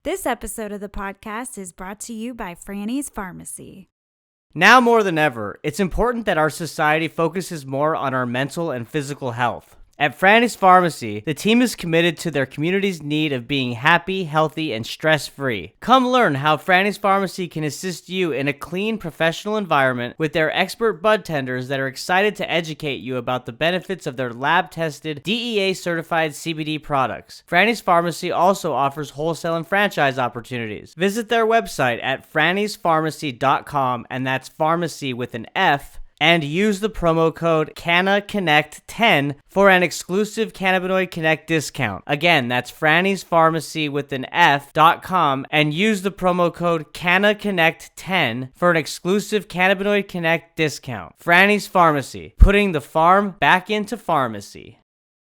This episode of the podcast is brought to you by Franny's Farmacy. Now more than ever, it's important that our society focuses more on our mental and physical health. At Franny's Farmacy, the team is committed to their community's need of being happy, healthy, and stress-free. Come learn how Franny's Farmacy can assist you in a clean, professional environment with their expert bud tenders that are excited to educate you about the benefits of their lab-tested, DEA-certified CBD products. Franny's Farmacy also offers wholesale and franchise opportunities. Visit their website at frannysfarmacy.com, and that's pharmacy with an F, and use the promo code CannaConnect10 for an exclusive Cannabinoid Connect discount. Again, that's Franny's Pharmacy with an F.com and use the promo code CannaConnect10 for an exclusive Cannabinoid Connect discount. Franny's Pharmacy, putting the farm back into pharmacy.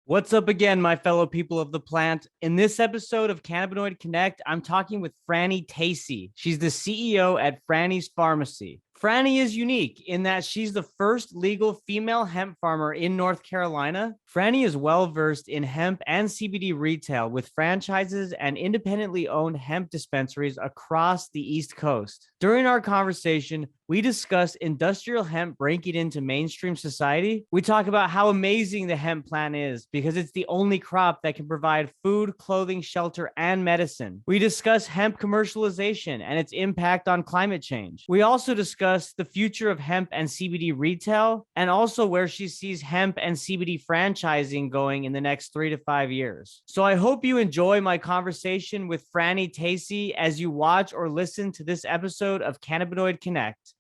What's up again, my fellow people of the plant? In this episode of Cannabinoid Connect, I'm talking with Franny Tacy. She's the CEO at Franny's Farmacy. Franny is unique in that she's the first legal female hemp farmer in North Carolina. Franny is well-versed in hemp and CBD retail with franchises and independently owned hemp dispensaries across the East Coast. During our conversation, we discuss industrial hemp breaking into mainstream society. We talk about how amazing the hemp plant is because it's the only crop that can provide food, clothing, shelter, and medicine. We discuss hemp commercialization and its impact on climate change. We also discuss the future of hemp and CBD retail and also where she sees hemp and CBD franchising going in the next 3 to 5 years. So I hope you enjoy my conversation with Franny Tacy as you watch or listen to this episode of Cannabinoid Connect.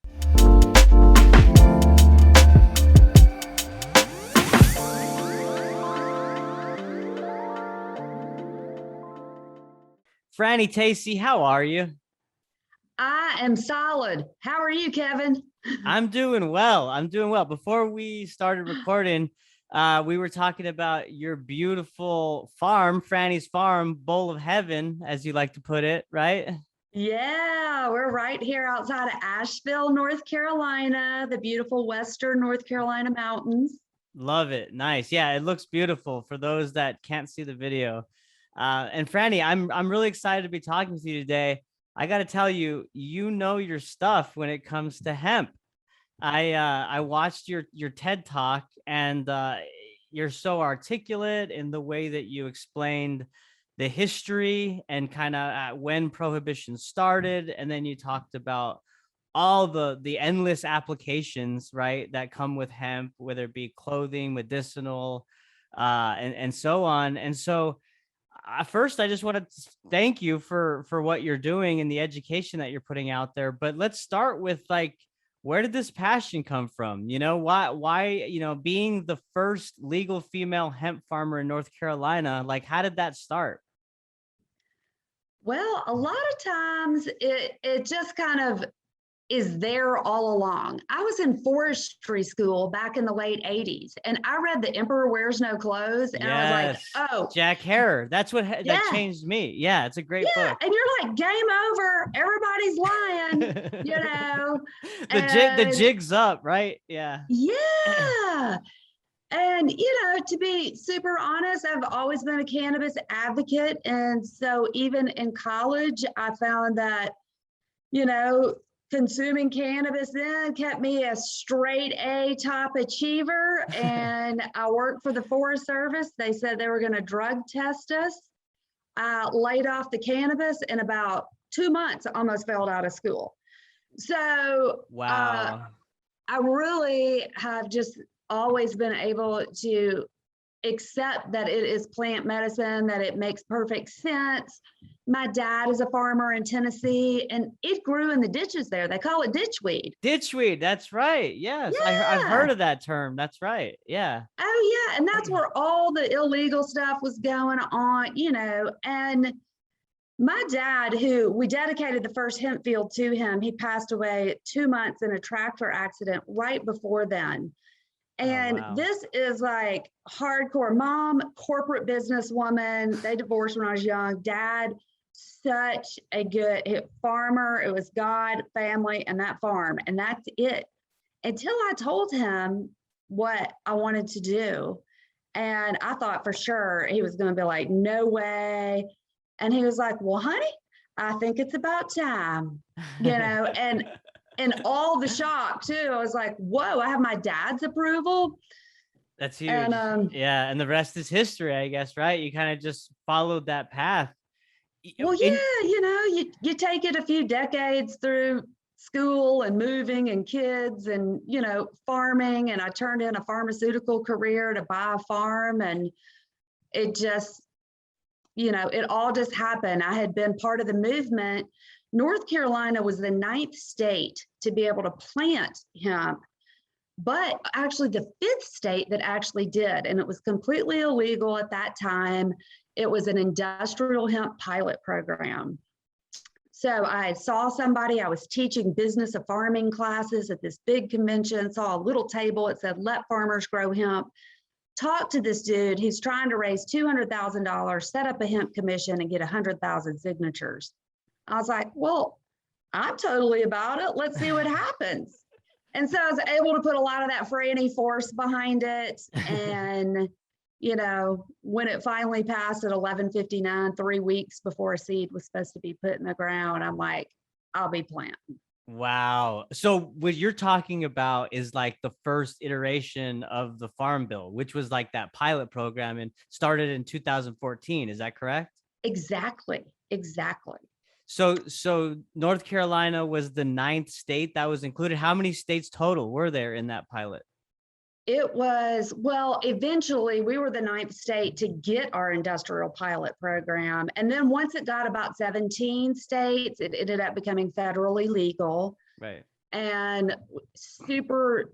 Franny Tacy, how are you? I am solid. How are you, Kevin? I'm doing well. Before we started recording, we were talking about your beautiful farm, Franny's Farm, bowl of heaven, as you like to put it, right? Yeah, we're right here outside of Asheville, North Carolina, the beautiful Western North Carolina mountains. Love it. Nice. Yeah, it looks beautiful for those that can't see the video. And Franny, I'm really excited to be talking with you today. I got to tell you, you know your stuff when it comes to hemp. I watched your TED Talk, and you're so articulate in the way that you explained the history and kind of when prohibition started, and then you talked about all the endless applications, right, that come with hemp, whether it be clothing, medicinal, and so on. And so first, I just want to thank you for what you're doing and the education that you're putting out there. But let's start with, like, where did this passion come from? You know, why, being the first legal female hemp farmer in North Carolina, like, how did that start? Well, a lot of times it just kind of is there all along. I was in forestry school back in the late 80s, and I read The Emperor Wears No Clothes, and I was like, oh, Jack Herer. That's what that changed me. Yeah, it's a great book. And you're like, game over. Everybody's lying, The jig's up, right? Yeah. Yeah. And, to be super honest, I've always been a cannabis advocate. And so even in college, I found that, consuming cannabis then kept me a straight A top achiever. And I worked for the Forest Service. They said they were going to drug test us. I laid off the cannabis in about 2 months, almost failed out of school. So wow. I really have just always been able to accept that it is plant medicine, that it makes perfect sense. My dad is a farmer in Tennessee, and it grew in the ditches there. They call it ditchweed. Ditchweed, that's right. Yes, yeah. I've heard of that term. That's right. Yeah. Oh, yeah. And that's where all the illegal stuff was going on, and my dad, who we dedicated the first hemp field to him, he passed away 2 months in a tractor accident right before then. And This is like hardcore. Mom, corporate businesswoman. They divorced when I was young. Dad, such a good farmer. It was God, family, and that farm. And that's it. Until I told him what I wanted to do. And I thought for sure he was going to be like, no way. And he was like, well, honey, I think it's about time, and all the shock too. I was like, whoa, I have my dad's approval. That's huge. And yeah. And the rest is history, I guess, right? You kind of just followed that path. well, yeah, you take it a few decades through school and moving and kids and, farming. And I turned in a pharmaceutical career to buy a farm, and it just, it all just happened. I had been part of the movement. North Carolina was the 9th state to be able to plant hemp, but actually the 5th state that actually did, and it was completely illegal at that time. It was an industrial hemp pilot program. So I saw somebody, I was teaching business of farming classes at this big convention, saw a little table, it said, let farmers grow hemp. Talked to this dude, he's trying to raise $200,000, set up a hemp commission and get 100,000 signatures. I was like, well, I'm totally about it. Let's see what happens. And so I was able to put a lot of that Franny force behind it. And, when it finally passed at 11:59, 3 weeks before a seed was supposed to be put in the ground, I'm like, I'll be planting. Wow. So what you're talking about is like the first iteration of the Farm Bill, which was like that pilot program and started in 2014. Is that correct? Exactly. So North Carolina was the 9th state that was included. How many states total were there in that pilot? It was, well, eventually we were the 9th state to get our industrial pilot program. And then once it got about 17 states, it ended up becoming federally legal. Right. And super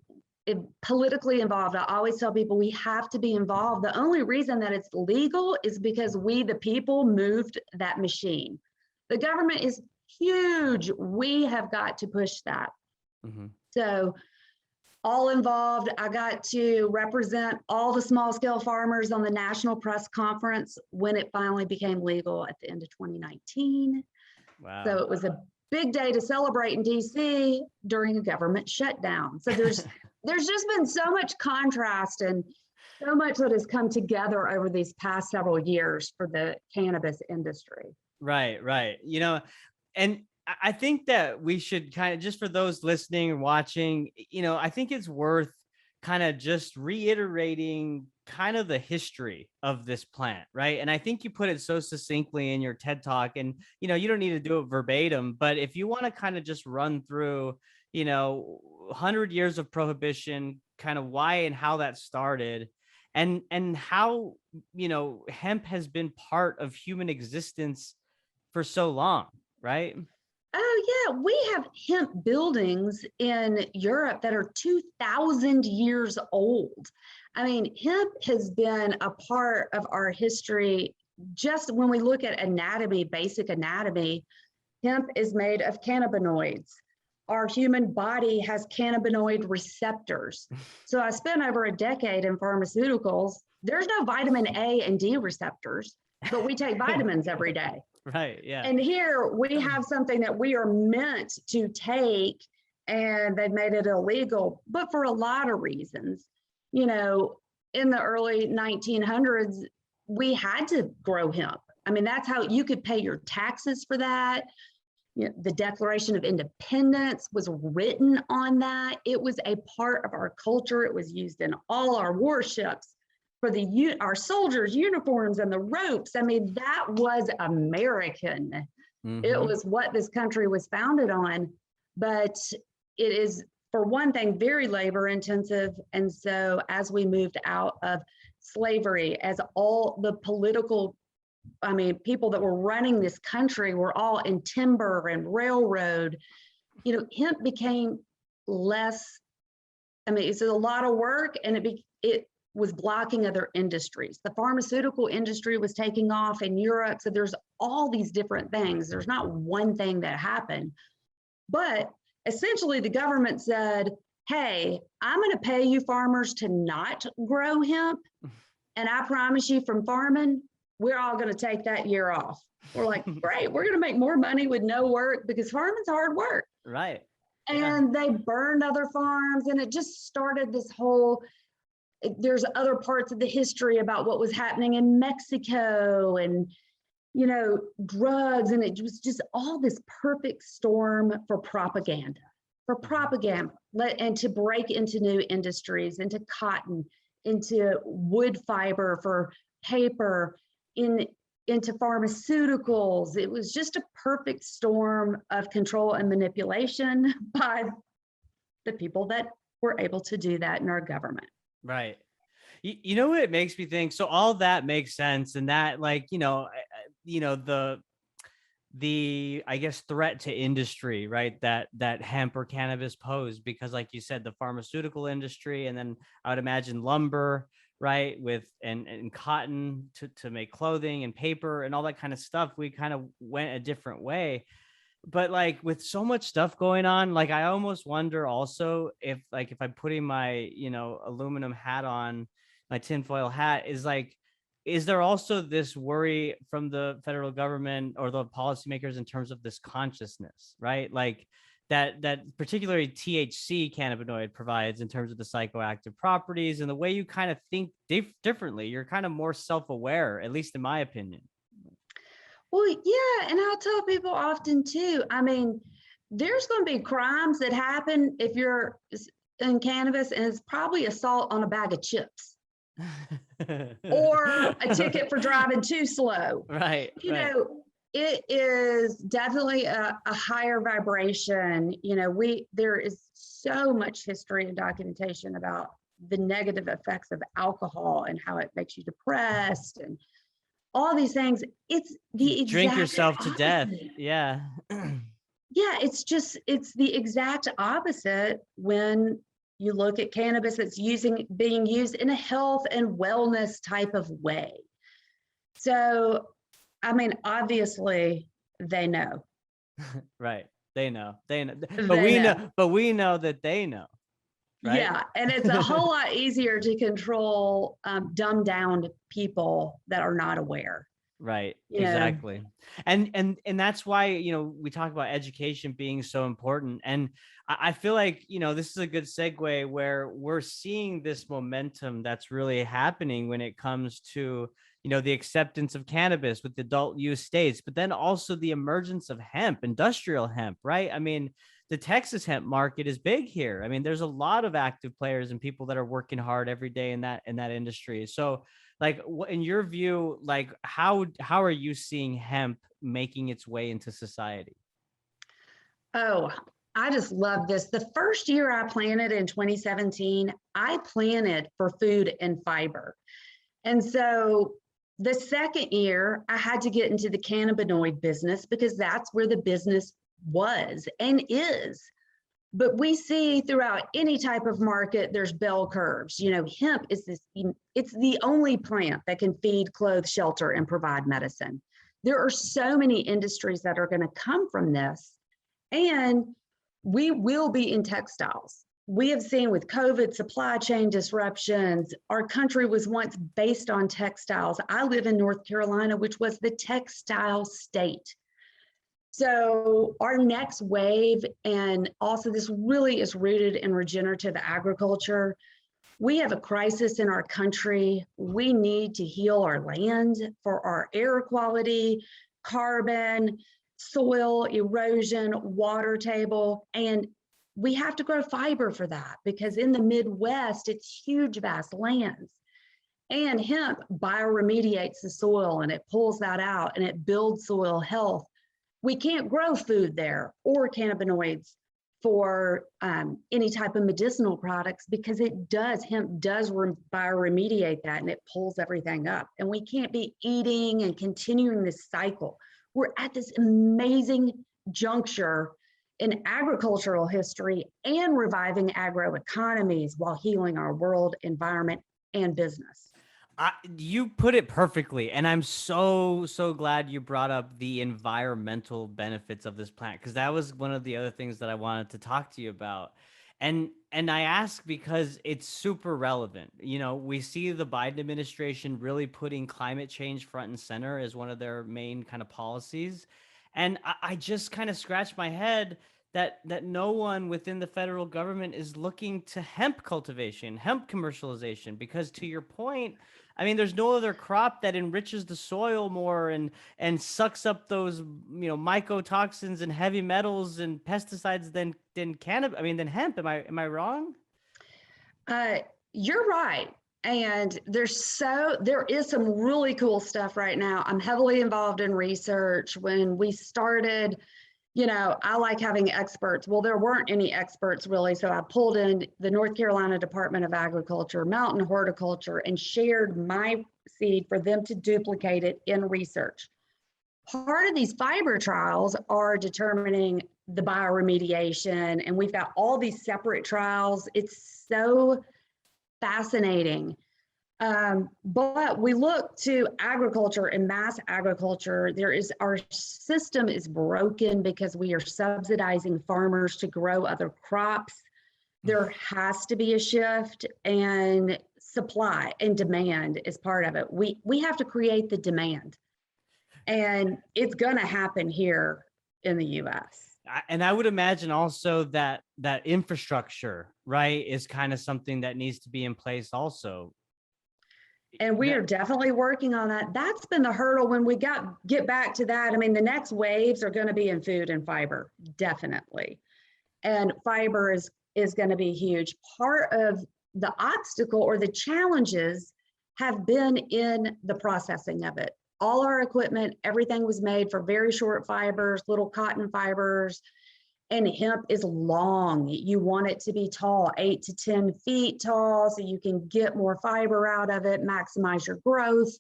politically involved. I always tell people we have to be involved. The only reason that it's legal is because we, the people, moved that machine. The government is huge. We have got to push that. Mm-hmm. So all involved. I got to represent all the small scale farmers on the national press conference when it finally became legal at the end of 2019. Wow. So it was a big day to celebrate in DC during a government shutdown. So there's just been so much contrast and so much that has come together over these past several years for the cannabis industry. Right. And I think that we should kind of, just for those listening and watching, I think it's worth kind of just reiterating kind of the history of this plant, right? And I think you put it so succinctly in your TED Talk, and, you don't need to do it verbatim, but if you want to kind of just run through, 100 years of prohibition, kind of why and how that started, and how, hemp has been part of human existence for so long, right? Oh, yeah. We have hemp buildings in Europe that are 2,000 years old. I mean, hemp has been a part of our history. Just when we look at anatomy, basic anatomy, hemp is made of cannabinoids. Our human body has cannabinoid receptors. So I spent over a decade in pharmaceuticals. There's no vitamin A and D receptors, but we take vitamins every day. Right. Yeah. And here we have something that we are meant to take, and they've made it illegal, but for a lot of reasons. In the early 1900s, we had to grow hemp. I mean, that's how you could pay your taxes for that. The Declaration of Independence was written on that. It was a part of our culture. It was used in all our warships, for our soldiers' uniforms and the ropes. I mean, that was American. Mm-hmm. It was what this country was founded on. But it is, for one thing, very labor intensive. And so as we moved out of slavery, as all the political, people that were running this country were all in timber and railroad, hemp became less, it's a lot of work, and it was blocking other industries. The pharmaceutical industry was taking off in Europe. So there's all these different things. There's not one thing that happened. But essentially the government said, hey, I'm going to pay you farmers to not grow hemp. And I promise you, from farming, we're all going to take that year off. We're like, great, we're going to make more money with no work, because farming's hard work. Right. And they burned other farms, and it just started this whole, there's other parts of the history about what was happening in Mexico, and drugs. And it was just all this perfect storm for propaganda, and to break into new industries, into cotton, into wood fiber for paper, into pharmaceuticals. It was just a perfect storm of control and manipulation by the people that were able to do that in our government. Right. You know what it makes me think? So all that makes sense. And that, like, the I guess threat to industry, right, that hemp or cannabis pose, because like you said, the pharmaceutical industry, and then I would imagine lumber, right, with and cotton to make clothing and paper and all that kind of stuff, we kind of went a different way. But like with so much stuff going on, like I almost wonder also if I'm putting my aluminum hat on, my tinfoil hat, is there also this worry from the federal government or the policymakers in terms of this consciousness, right? Like that particularly THC cannabinoid provides in terms of the psychoactive properties and the way you kind of think differently. You're kind of more self-aware, at least in my opinion. Well, yeah, and I'll tell people often too. I mean, there's going to be crimes that happen if you're in cannabis, and it's probably assault on a bag of chips or a ticket for driving too slow. Right. It is definitely a higher vibration. There is so much history and documentation about the negative effects of alcohol and how it makes you depressed and all these things. It's the exact drink yourself to opposite. death. Yeah. Yeah, it's the exact opposite when you look at cannabis that's being used in a health and wellness type of way. So, I mean, obviously they know. Right. They know. But we know that they know. Right? Yeah, and it's a whole lot easier to control dumbed down people that are not aware. Right. Exactly. And that's why, we talk about education being so important. And I feel like, this is a good segue where we're seeing this momentum that's really happening when it comes to, the acceptance of cannabis with adult use states, but then also the emergence of hemp, industrial hemp, right? I mean, the Texas hemp market is big here. I mean, there's a lot of active players and people that are working hard every day in that industry. So, like, in your view, like how are you seeing hemp making its way into society? Oh, I just love this. The first year I planted in 2017, I planted for food and fiber. And so the second year, I had to get into the cannabinoid business because that's where the business was and is. But we see throughout any type of market, there's bell curves. Hemp is it's the only plant that can feed, clothe, shelter, and provide medicine. There are so many industries that are going to come from this, and we will be in textiles. We have seen with COVID supply chain disruptions, our country was once based on textiles. I live in North Carolina, which was the textile state. So our next wave, and also this really is rooted in regenerative agriculture. We have a crisis in our country. We need to heal our land for our air quality, carbon, soil erosion, water table, and we have to grow fiber for that because in the Midwest, it's huge, vast lands. And hemp bioremediates the soil and it pulls that out and it builds soil health. We can't grow food there or cannabinoids for any type of medicinal products because hemp does bioremediate that and it pulls everything up. And we can't be eating and continuing this cycle. We're at this amazing juncture in agricultural history and reviving agroeconomies while healing our world, environment, and business. You put it perfectly. And I'm so glad you brought up the environmental benefits of this plant, because that was one of the other things that I wanted to talk to you about. And I ask because it's super relevant. We see the Biden administration really putting climate change front and center as one of their main kind of policies. And I just kind of scratch my head that no one within the federal government is looking to hemp cultivation, hemp commercialization, because to your point, I mean, there's no other crop that enriches the soil more and sucks up those, mycotoxins and heavy metals and pesticides than cannabis. I mean, than hemp. Am I wrong? Uh, you're right. And there is some really cool stuff right now. I'm heavily involved in research. When we started, I like having experts. Well, there weren't any experts really. So I pulled in the North Carolina Department of Agriculture, Mountain Horticulture, and shared my seed for them to duplicate it in research. Part of these fiber trials are determining the bioremediation, and we've got all these separate trials. It's so fascinating. But we look to agriculture and mass agriculture. Our system is broken because we are subsidizing farmers to grow other crops. There has to be a shift, and supply and demand is part of it. We have to create the demand, and it's going to happen here in the US. And I would imagine also that infrastructure, right, is kind of something that needs to be in place also. And we are definitely working on that. That's been the hurdle when we get back to that. I mean, the next waves are going to be in food and fiber, definitely. And fiber is going to be huge. Part of the obstacle or the challenges have been in the processing of it. All our equipment, everything was made for very short fibers, little cotton fibers, and hemp is long. You want it to be tall, 8 to 10 feet tall, so you can get more fiber out of it, maximize your growth.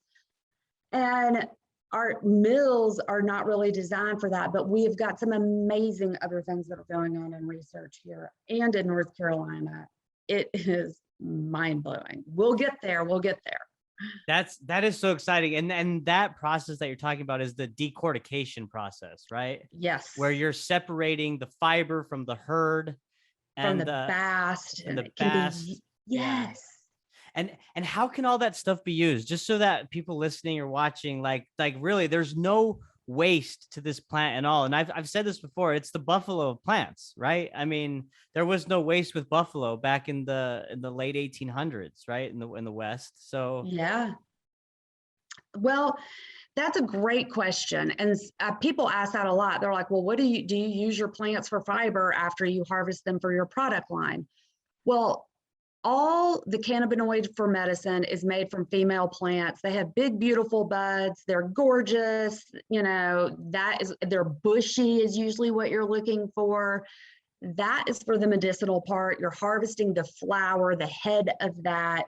And our mills are not really designed for that, but we have got some amazing other things that are going on in research here and in North Carolina. It is mind-blowing. We'll get there. That is so exciting. And that process that you're talking about is the decortication process, right? Yes. Where you're separating the fiber from the herd and from the bast. And the bast. Yes. Yeah. And how can all that stuff be used? Just so that people listening or watching, like really, there's no waste to this plant at all. And I've said this before, it's the buffalo of plants, right? I mean, there was no waste with buffalo back in the late 1800s, right? In the West. So yeah. Well, that's a great question. And people ask that a lot. They're like, well, do you use your plants for fiber after you harvest them for your product line? Well, all the cannabinoid for medicine is made from female plants. They have big, beautiful buds. They're gorgeous. They're bushy is usually what you're looking for. That is for the medicinal part. You're harvesting the flower, the head of that.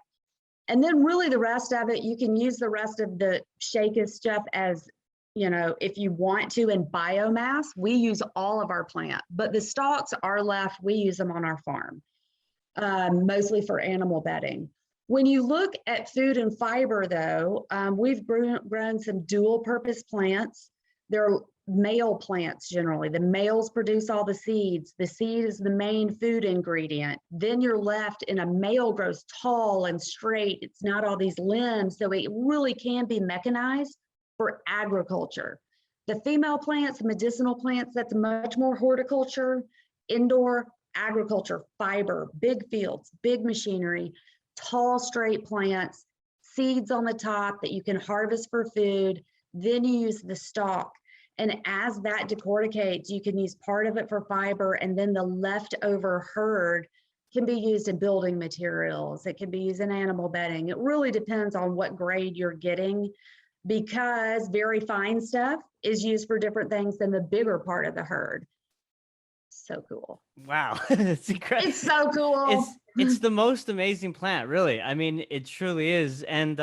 And then really the rest of it, you can use the rest of the shake stuff as, if you want to, in biomass. We use all of our plant, but the stalks are left. We use them on our farm. Mostly for animal bedding. When you look at food and fiber, though, we've grown some dual purpose plants. They're male plants generally. The males produce all the seeds. The seed is the main food ingredient. Then you're left in a male grows tall and straight. It's not all these limbs. So it really can be mechanized for agriculture. The female plants, medicinal plants, that's much more horticulture, indoor agriculture, fiber, big fields, big machinery, tall, straight plants, seeds on the top that you can harvest for food. Then you use the stalk. And as that decorticates, you can use part of it for fiber, and then the leftover herd can be used in building materials. It can be used in animal bedding. It really depends on what grade you're getting, because very fine stuff is used for different things than the bigger part of the herd. So cool. Wow. It's incredible. It's so cool. It's the most amazing plant, really. I mean, it truly is. And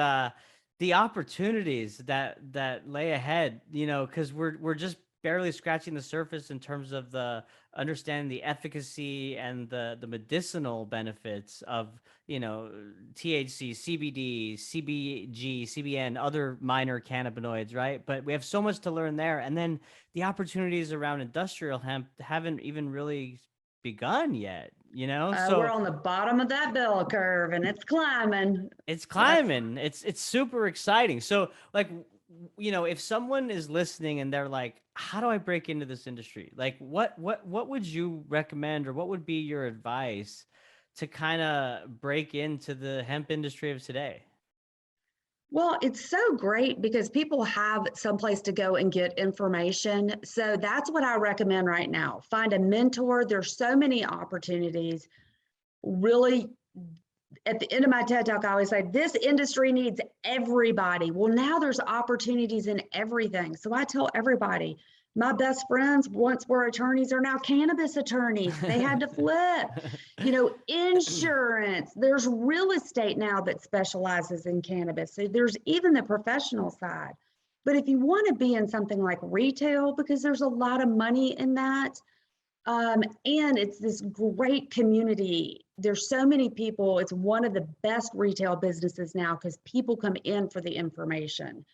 the opportunities that lay ahead, because we're just barely scratching the surface in terms of the understanding the efficacy and the medicinal benefits of, THC, CBD, CBG, CBN, other minor cannabinoids, right? But we have so much to learn there. And then the opportunities around industrial hemp haven't even really begun yet, so we're on the bottom of that bell curve, and it's climbing. It's super exciting. So if someone is listening and they're like, how do I break into this industry? Like, what would you recommend, or what would be your advice to kind of break into the hemp industry of today? Well, it's so great because people have someplace to go and get information. So that's what I recommend right now. Find a mentor. There's so many opportunities. Really, at the end of my TED Talk, I always say, this industry needs everybody. Well, now there's opportunities in everything. So I tell everybody, my best friends once were attorneys are now cannabis attorneys. They had to flip, insurance. There's real estate now that specializes in cannabis. So there's even the professional side. But if you want to be in something like retail, because there's a lot of money in that, and it's this great community. There's so many people. It's one of the best retail businesses now because people come in for the information.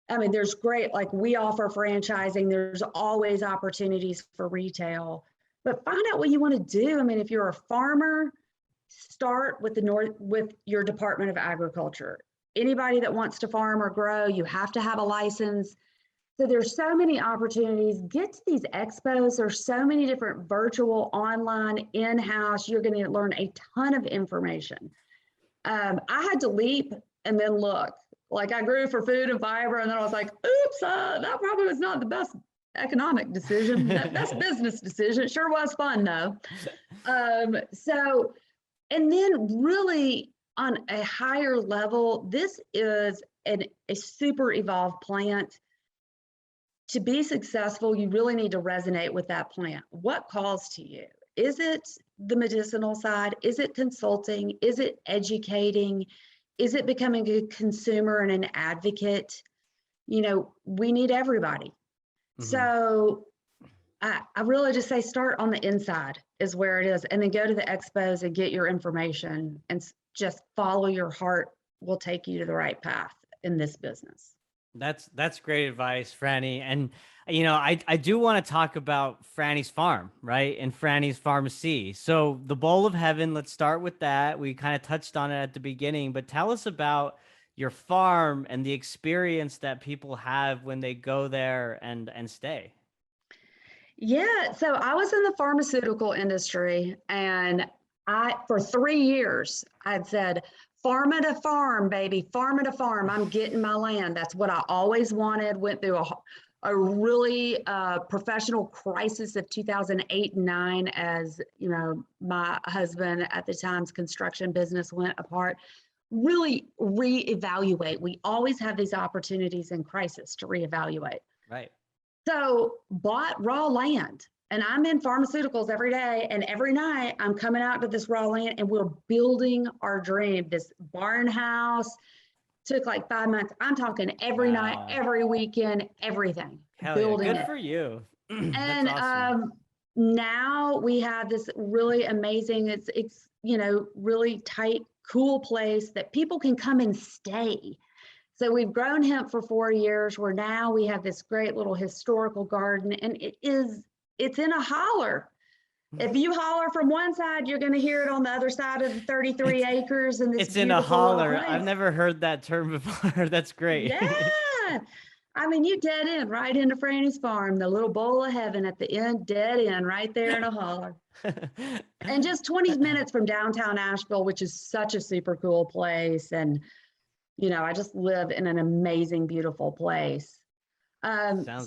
I mean, there's great, like we offer franchising. There's always opportunities for retail, but find out what you want to do. I mean, if you're a farmer, start with with your Department of Agriculture. Anybody that wants to farm or grow, you have to have a license. So there's so many opportunities. Get to these expos. There's so many different virtual, online, in-house. You're going to learn a ton of information. I had to leap and then look. Like I grew for food and fiber, and then I was like, oops, that probably was not the best economic decision, best business decision. It sure was fun though. And then really on a higher level, this is a super evolved plant. To be successful, you really need to resonate with that plant. What calls to you? Is it the medicinal side? Is it consulting? Is it educating? Is it becoming a consumer and an advocate? We need everybody. Mm-hmm. So I really just say start on the inside is where it is, and then go to the expos and get your information and just follow your heart will take you to the right path in this business. That's great advice, Franny. And I do want to talk about Franny's farm, right? And Franny's Farmacy. So the bowl of heaven, let's start with that. We kind of touched on it at the beginning, but tell us about your farm and the experience that people have when they go there and stay. Yeah, so I was in the pharmaceutical industry, and for 3 years, I'd said, farm to farm, baby, farm to farm. I'm getting my land. That's what I always wanted. Went through a really professional crisis of 2008 and 9 as, my husband at the time's construction business went apart. Really reevaluate. We always have these opportunities in crisis to reevaluate. Right. So bought raw land, and I'm in pharmaceuticals every day, and every night I'm coming out to this raw land and we're building our dream. This barn house took like 5 months. I'm talking every night, every weekend, everything. Hell building yeah. Good it. For you. And awesome. Now we have this really amazing, it's really tight, cool place that people can come and stay. So we've grown hemp for 4 years, where now we have this great little historical garden, and it's in a holler. If you holler from one side, you're going to hear it on the other side of the 33 acres. And it's in a holler. I've never heard that term before. That's great. Yeah. I mean, you dead end right into Franny's farm, the little bowl of heaven at the end, dead end right there in a holler. And just 20 minutes from downtown Asheville, which is such a super cool place. And I just live in an amazing, beautiful place. Eventually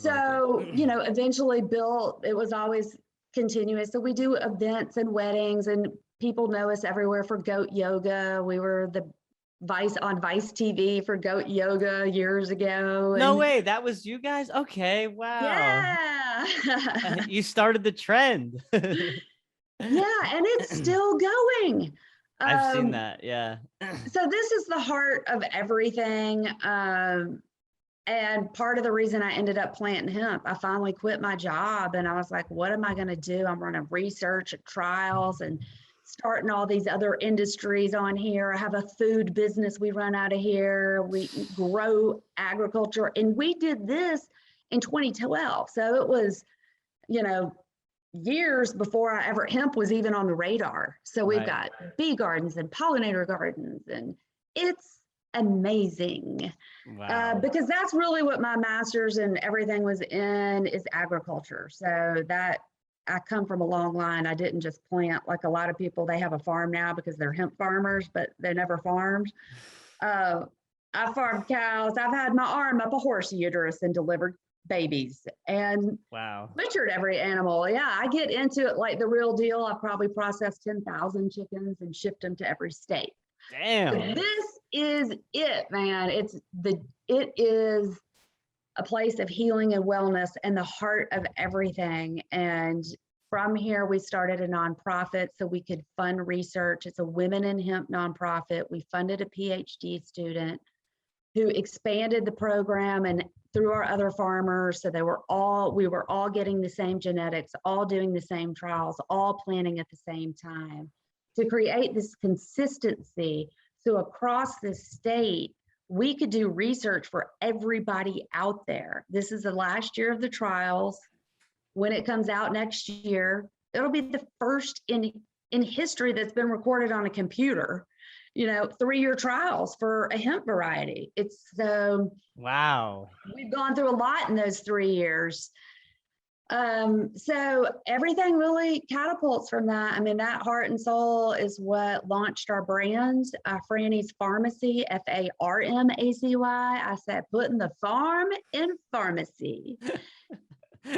built, it was always continuous. So we do events and weddings, and people know us everywhere for goat yoga. We were the Vice TV for goat yoga years ago. No way. That was you guys? Okay. Wow. Yeah. You started the trend. Yeah. And it's still going. I've seen that. Yeah. So this is the heart of everything. And part of the reason I ended up planting hemp, I finally quit my job and I was like, what am I going to do? I'm running research and trials and starting all these other industries on here. I have a food business we run out of here. We grow agriculture, and we did this in 2012. So it was, years before hemp was even on the radar. So we've got bee gardens and pollinator gardens, and it's amazing. Wow. Because that's really what my master's and everything was in, is agriculture. So that I come from a long line. I didn't just plant like a lot of people. They have a farm now because they're hemp farmers, but they never farmed. I farmed cows. I've had my arm up a horse uterus and delivered babies and Wow. butchered every animal. Yeah, I get into it like the real deal. I've probably processed 10,000 chickens and shipped them to every state. Damn. This is it, man. It is a place of healing and wellness and the heart of everything. And from here, we started a nonprofit so we could fund research. It's a Women in Hemp nonprofit. We funded a PhD student who expanded the program and through our other farmers. So we were all getting the same genetics, all doing the same trials, all planting at the same time to create this consistency. So across the state, we could do research for everybody out there. This is the last year of the trials. When it comes out next year, it'll be the first in history that's been recorded on a computer, 3-year trials for a hemp variety. It's so Wow. we've gone through a lot in those 3 years. So everything really catapults from that. I mean, that heart and soul is what launched our brand, Franny's Farmacy, Farmacy. I said, putting the farm in pharmacy.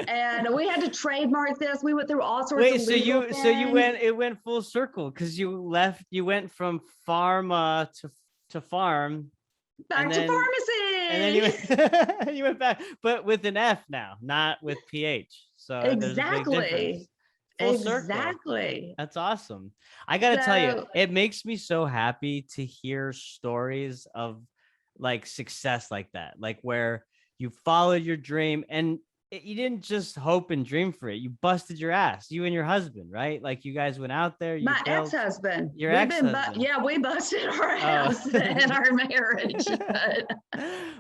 And we had to trademark this. We went through all sorts of legal things. It went full circle because you went from pharma to farm. Back to pharmacy. And then you went back, but with an F now, not with PH. So exactly. Full circle. Exactly. That's awesome. I gotta tell you, it makes me so happy to hear stories of like success like that, like where you followed your dream and you didn't just hope and dream for it. You busted your ass, you and your husband, right? Like you guys went out there. My ex-husband. Your ex-husband. We busted our house in our marriage.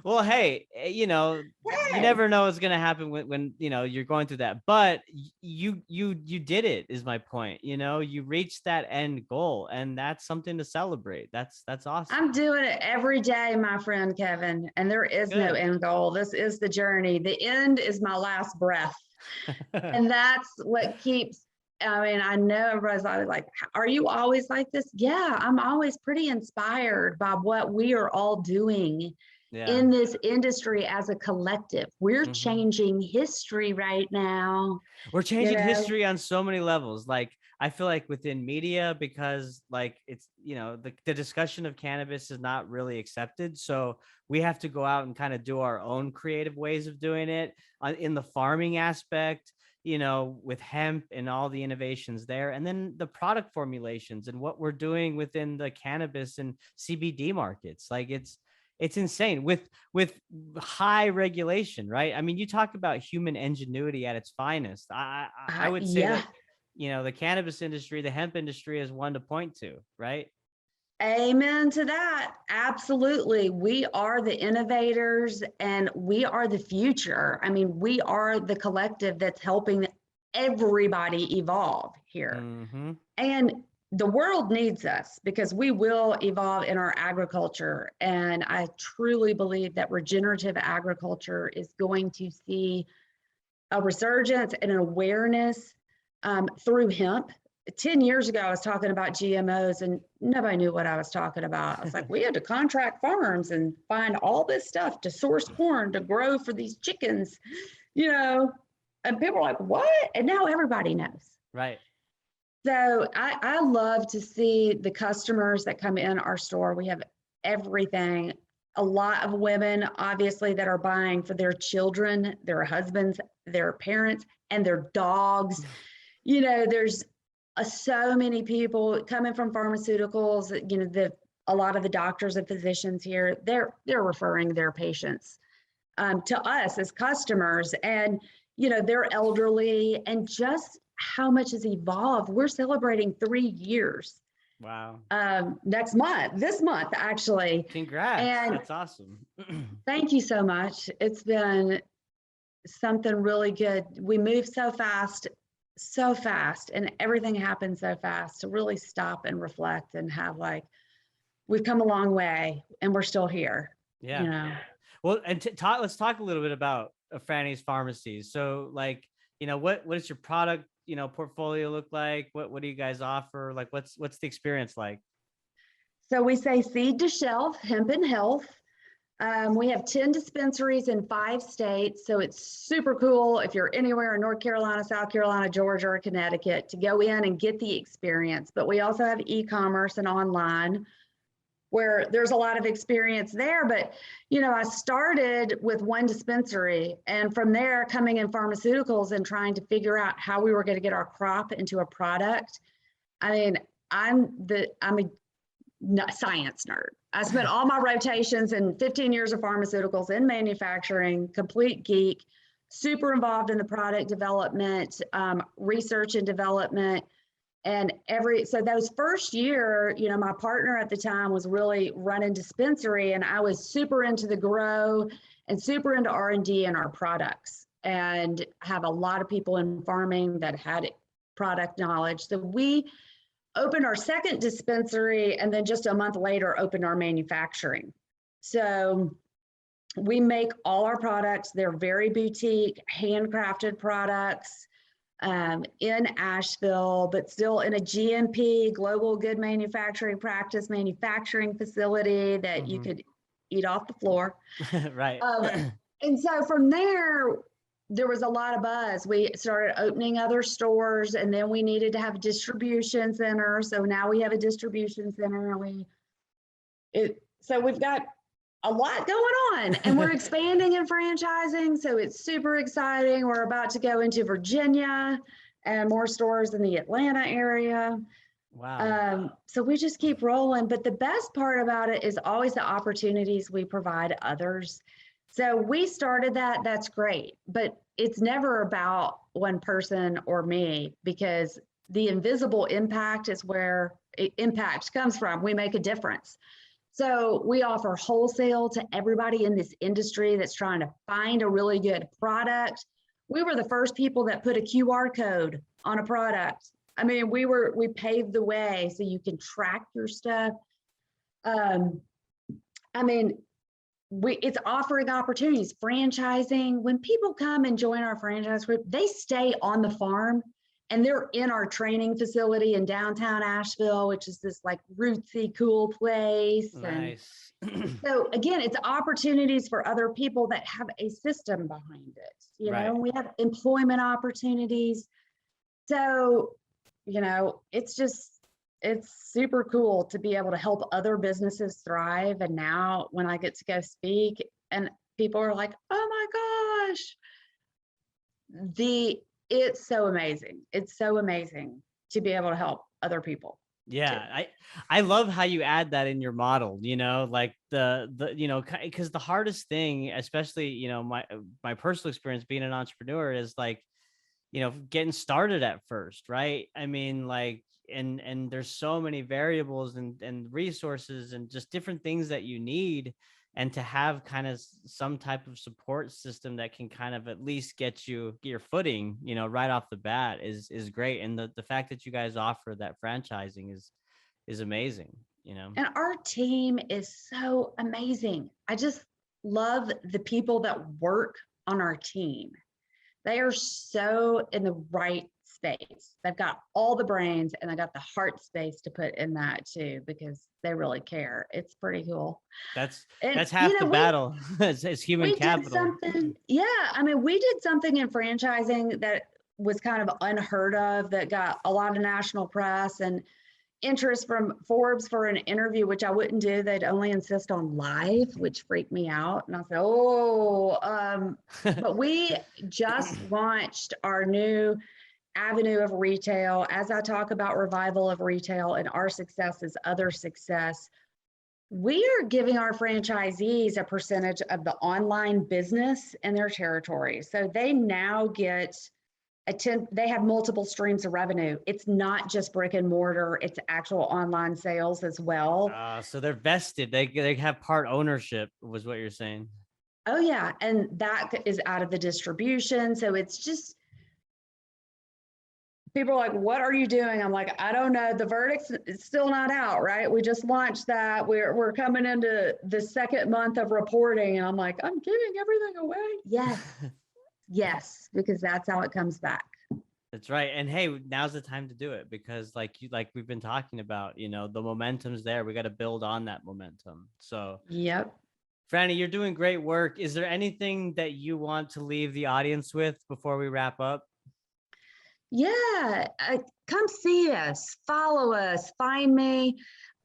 Well, hey, you never know what's gonna happen when you're going through that. But you did it. Is my point. You reached that end goal, and that's something to celebrate. That's awesome. I'm doing it every day, my friend Kevin, and there is no end goal. This is the journey. The end is my last breath. And that's what keeps, I know everybody's always like, are you always like this? Yeah, I'm always pretty inspired by what we are all doing in this industry as a collective. We're changing history right now. We're changing history on so many levels. Like, I feel like within media, because like it's, the discussion of cannabis is not really accepted. So we have to go out and kind of do our own creative ways of doing it in the farming aspect, with hemp and all the innovations there. And then the product formulations and what we're doing within the cannabis and CBD markets. Like it's insane with high regulation, right? I mean, you talk about human ingenuity at its finest. I would say that, the cannabis industry, the hemp industry is one to point to, right? Amen to that. Absolutely. We are the innovators and we are the future. I mean, we are the collective that's helping everybody evolve here. And the world needs us because we will evolve in our agriculture. And I truly believe that regenerative agriculture is going to see a resurgence and an awareness through hemp. 10 years ago, I was talking about GMOs and nobody knew what I was talking about. I was like, we had to contract farms and find all this stuff to source corn to grow for these chickens, and people are like, what? And now everybody knows. Right. So I love to see the customers that come in our store. We have everything. A lot of women, obviously, that are buying for their children, their husbands, their parents, and their dogs. There's so many people coming from pharmaceuticals. A lot of the doctors and physicians here, they're referring their patients to us as customers, and they're elderly, and just how much has evolved. We're celebrating 3 years. Wow. This month, actually. Congrats. And that's awesome. Thank you so much. It's been something really good. We move so fast, and everything happens so fast to really stop and reflect and have we've come a long way and we're still here. Yeah. Well, and let's talk a little bit about Franny's Farmacy. So what is your product, portfolio look like? What do you guys offer? Like, what's the experience like? So we say seed to shelf, hemp and health. We have 10 dispensaries in 5 states. So it's super cool if you're anywhere in North Carolina, South Carolina, Georgia, or Connecticut to go in and get the experience. But we also have e-commerce and online where there's a lot of experience there. But, I started with one dispensary, and from there coming in pharmaceuticals and trying to figure out how we were going to get our crop into a product. I mean, I'm a science nerd. I spent all my rotations and 15 years of pharmaceuticals in manufacturing, complete geek, super involved in the product development, research and development. And so those first year, my partner at the time was really running dispensary, and I was super into the grow and super into R&D in our products, and have a lot of people in farming that had product knowledge. So we opened our second dispensary, and then just a month later opened our manufacturing. So we make all our products. They're very boutique, handcrafted products in Asheville, but still in a GMP, global good manufacturing practice manufacturing facility that you could eat off the floor. Right. And so from there was a lot of buzz. We started opening other stores, and then we needed to have a distribution center. So now we have a distribution center, and so we've got a lot going on, and we're expanding and franchising. So it's super exciting. We're about to go into Virginia and more stores in the Atlanta area. Wow. So we just keep rolling. But the best part about it is always the opportunities we provide others. So we started that's great, but it's never about one person or me, because the invisible impact is where impact comes from. We make a difference. So we offer wholesale to everybody in this industry that's trying to find a really good product. We were the first people that put a QR code on a product. I mean, we paved the way so you can track your stuff. It's offering opportunities, franchising. When people come and join our franchise group, they stay on the farm, and they're in our training facility in downtown Asheville, which is this like rootsy, cool place. Nice. And so again, it's opportunities for other people that have a system behind it. Right. We have employment opportunities. So, it's super cool to be able to help other businesses thrive. And now when I get to go speak and people are like, oh my gosh, it's so amazing. It's so amazing to be able to help other people. Yeah, I love how you add that in your model, like because the hardest thing, especially, my personal experience being an entrepreneur, is like, getting started at first, right? I mean, like, and there's so many variables and resources and just different things that you need. And to have kind of some type of support system that can kind of at least get your footing, right off the bat is great. And the fact that you guys offer that franchising is amazing, And our team is so amazing. I just love the people that work on our team. They are so in the right space. They've got all the brains, and they got the heart space to put in that too, because they really care. It's pretty cool. That's half the battle. It's human capital. Yeah. I mean, we did something in franchising that was kind of unheard of, that got a lot of national press and interest from Forbes for an interview, which I wouldn't do. They'd only insist on live, which freaked me out. And I said, but we just launched our new avenue of retail. As I talk about revival of retail and our success is other success, we are giving our franchisees a percentage of the online business in their territory. So they now get they have multiple streams of revenue. It's not just brick and mortar, it's actual online sales as well. So they're vested. They have part ownership, was what you're saying. Oh yeah, and that is out of the distribution. So it's just, people are like, what are you doing? I'm like, I don't know. The verdict's still not out, right? We just launched that. We're coming into the second month of reporting, and I'm like, I'm giving everything away. Yes. Yes, because that's how it comes back. That's right. And hey, now's the time to do it, because like we've been talking about, the momentum's there. We got to build on that momentum. So yep. Franny, you're doing great work. Is there anything that you want to leave the audience with before we wrap up? Yeah, come see us, follow us, find me.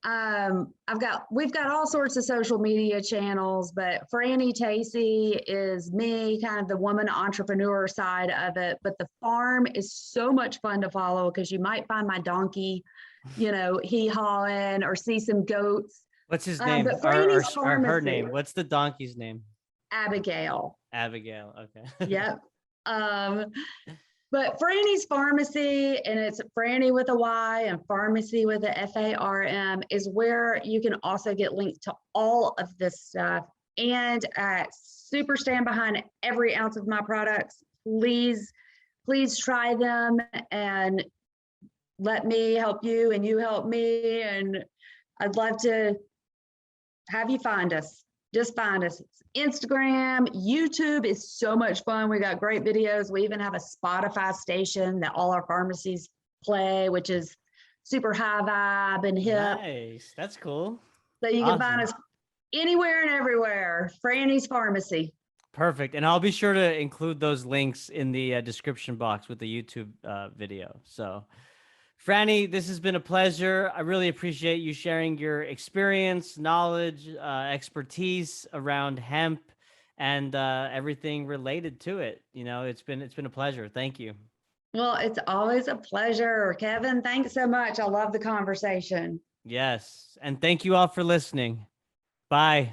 We've got all sorts of social media channels, but Franny Tacy is me, kind of the woman entrepreneur side of it. But the farm is so much fun to follow because you might find my donkey, hee hawing, or see some goats. What's his name? But Franny's Or her Farmacy, name? What's the donkey's name? Abigail. Abigail. Okay. Yep. But Franny's Farmacy, and it's Franny with a Y and Farmacy with a FARM, is where you can also get links to all of this stuff. And super stand behind every ounce of my products. Please try them and let me help you and you help me. And I'd love to have you find us. Just find us. Instagram, YouTube is so much fun. We got great videos. We even have a Spotify station that all our pharmacies play, which is super high vibe and hip. Nice. That's cool. So you can find us anywhere and everywhere. Franny's Farmacy. Perfect. And I'll be sure to include those links in the description box with the YouTube video. So, Franny, this has been a pleasure. I really appreciate you sharing your experience, knowledge, expertise around hemp and everything related to it. It's been a pleasure. Thank you. Well, it's always a pleasure. Kevin, thanks so much. I love the conversation. Yes. And thank you all for listening. Bye.